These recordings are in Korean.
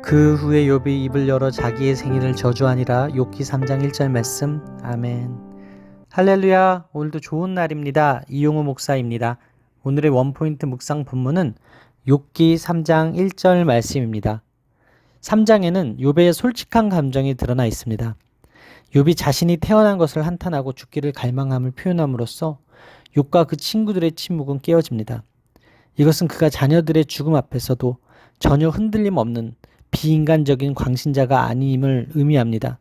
그 후에 욥이 입을 열어 자기의 생일을 저주하니라. 욥기 3장 1절 말씀. 아멘. 할렐루야. 오늘도 좋은 날입니다. 이용우 목사입니다. 오늘의 원포인트 묵상 본문은 욥기 3장 1절 말씀입니다. 3장에는 욥의 솔직한 감정이 드러나 있습니다. 욥이 자신이 태어난 것을 한탄하고 죽기를 갈망함을 표현함으로써 욥과 그 친구들의 침묵은 깨어집니다. 이것은 그가 자녀들의 죽음 앞에서도 전혀 흔들림 없는 비인간적인 광신자가 아님을 의미합니다.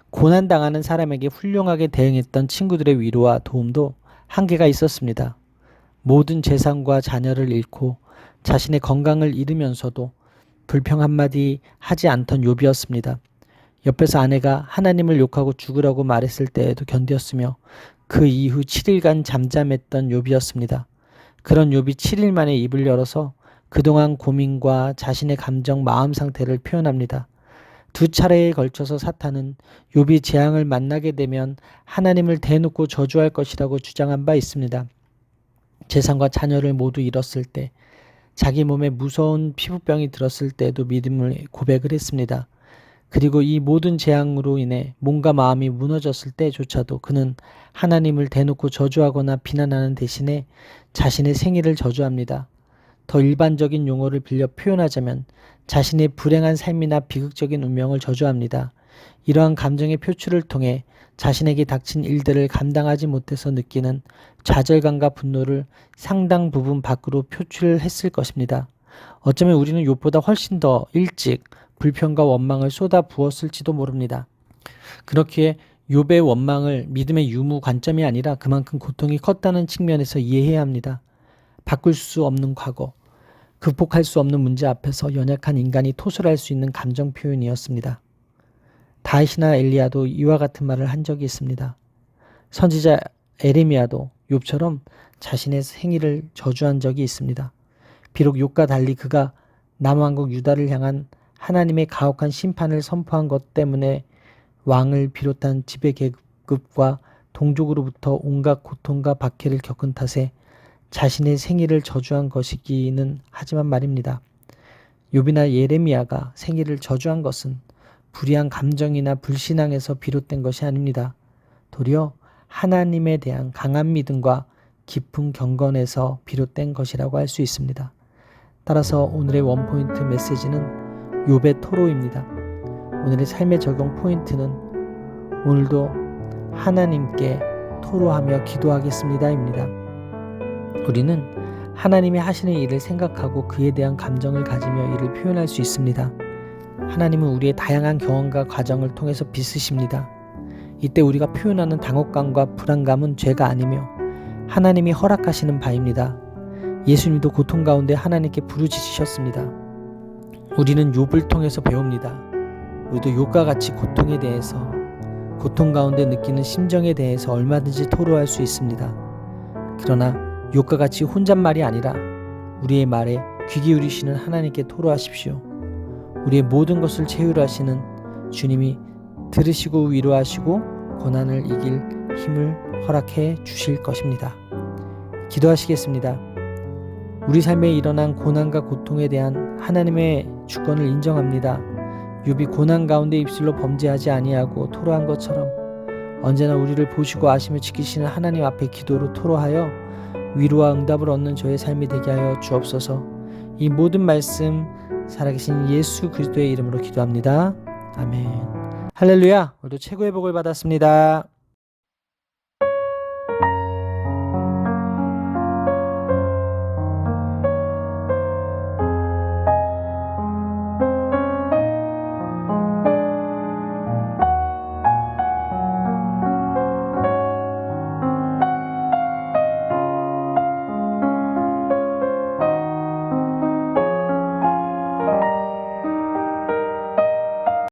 고난당하는 사람에게 훌륭하게 대응했던 친구들의 위로와 도움도 한계가 있었습니다. 모든 재산과 자녀를 잃고 자신의 건강을 잃으면서도 불평 한마디 하지 않던 욥이었습니다. 옆에서 아내가 하나님을 욕하고 죽으라고 말했을 때에도 견뎠으며 그 이후 7일간 잠잠했던 욥이었습니다. 그런 욥이 7일 만에 입을 열어서 그동안 고민과 자신의 감정, 마음 상태를 표현합니다. 두 차례에 걸쳐서 사탄은 욥이 재앙을 만나게 되면 하나님을 대놓고 저주할 것이라고 주장한 바 있습니다. 재산과 자녀를 모두 잃었을 때, 자기 몸에 무서운 피부병이 들었을 때도 믿음을 고백을 했습니다. 그리고 이 모든 재앙으로 인해 몸과 마음이 무너졌을 때조차도 그는 하나님을 대놓고 저주하거나 비난하는 대신에 자신의 생일을 저주합니다. 더 일반적인 용어를 빌려 표현하자면 자신의 불행한 삶이나 비극적인 운명을 저주합니다. 이러한 감정의 표출을 통해 자신에게 닥친 일들을 감당하지 못해서 느끼는 좌절감과 분노를 상당 부분 밖으로 표출했을 것입니다. 어쩌면 우리는 욥보다 훨씬 더 일찍 불평과 원망을 쏟아 부었을지도 모릅니다. 그렇기에 욥의 원망을 믿음의 유무 관점이 아니라 그만큼 고통이 컸다는 측면에서 이해해야 합니다. 바꿀 수 없는 과거, 극복할 수 없는 문제 앞에서 연약한 인간이 토설할 수 있는 감정 표현이었습니다. 다윗이나 엘리야도 이와 같은 말을 한 적이 있습니다. 선지자 에레미야도 욥처럼 자신의 생일을 저주한 적이 있습니다. 비록 욥과 달리 그가 남왕국 유다를 향한 하나님의 가혹한 심판을 선포한 것 때문에 왕을 비롯한 지배계급과 동족으로부터 온갖 고통과 박해를 겪은 탓에 자신의 생일을 저주한 것이기는 하지만 말입니다. 욥이나 예레미야가 생일을 저주한 것은 불의한 감정이나 불신앙에서 비롯된 것이 아닙니다. 도리어 하나님에 대한 강한 믿음과 깊은 경건에서 비롯된 것이라고 할 수 있습니다. 따라서 오늘의 원포인트 메시지는 욥의 토로입니다. 오늘의 삶의 적용 포인트는 오늘도 하나님께 토로하며 기도하겠습니다입니다. 우리는 하나님이 하시는 일을 생각하고 그에 대한 감정을 가지며 이를 표현할 수 있습니다. 하나님은 우리의 다양한 경험과 과정을 통해서 빚으십니다. 이때 우리가 표현하는 당혹감과 불안감은 죄가 아니며 하나님이 허락하시는 바입니다. 예수님도 고통 가운데 하나님께 부르짖으셨습니다. 우리는 욥을 통해서 배웁니다. 우리도 욥과 같이 고통에 대해서, 고통 가운데 느끼는 심정에 대해서 얼마든지 토로할 수 있습니다. 그러나 욥과 같이 혼잣말이 아니라 우리의 말에 귀 기울이시는 하나님께 토로하십시오. 우리의 모든 것을 채우하시는 주님이 들으시고 위로하시고 고난을 이길 힘을 허락해 주실 것입니다. 기도하시겠습니다. 우리 삶에 일어난 고난과 고통에 대한 하나님의 주권을 인정합니다. 욥이 고난 가운데 입술로 범죄하지 아니하고 토로한 것처럼 언제나 우리를 보시고 아시며 지키시는 하나님 앞에 기도로 토로하여 위로와 응답을 얻는 저의 삶이 되게 하여 주옵소서. 이 모든 말씀 살아계신 예수 그리스도의 이름으로 기도합니다. 아멘. 할렐루야. 오늘도 최고의 복을 받았습니다.